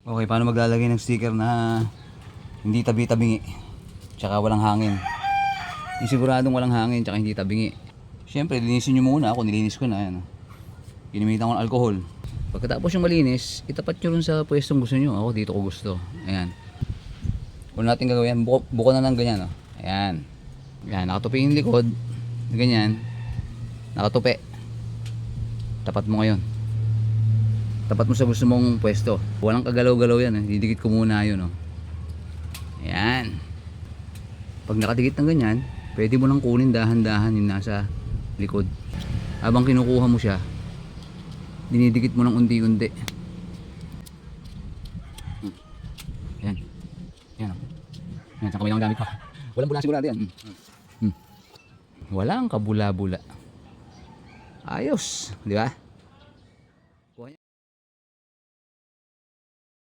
Okay, paano maglalagay ng sticker na hindi tabi-tabingi tsaka walang hangin? Yung siguradong walang hangin tsaka hindi tabingi. Siyempre, linisin nyo muna. Ako nilinis ko na. Ayan. Ginamitan ko ng alcohol. Pagkatapos yung malinis, itapat nyo rin sa pwestong gusto nyo. Ako dito ko gusto. Ayan. Kung natin gagawin, buko na ng ganyan. Oh. Ayan. Ayan, nakatupi yung likod. Ganyan. Nakatupi. Tapat mo ngayon. Tapat mo sa gusto mong pwesto. Walang kagalaw-galaw yan. Didikit ko muna yun. Oh. Ayan. Pag nakadikit ng ganyan, pwede mo lang kunin dahan-dahan yung nasa likod. Habang kinukuha mo siya, dinidikit mo ng unti-unti. Ayan. Ayan. Ayan, sa kamay lang gamit ko. Walang bula sigurado yan. Walang kabula-bula. Ayos. Di ba?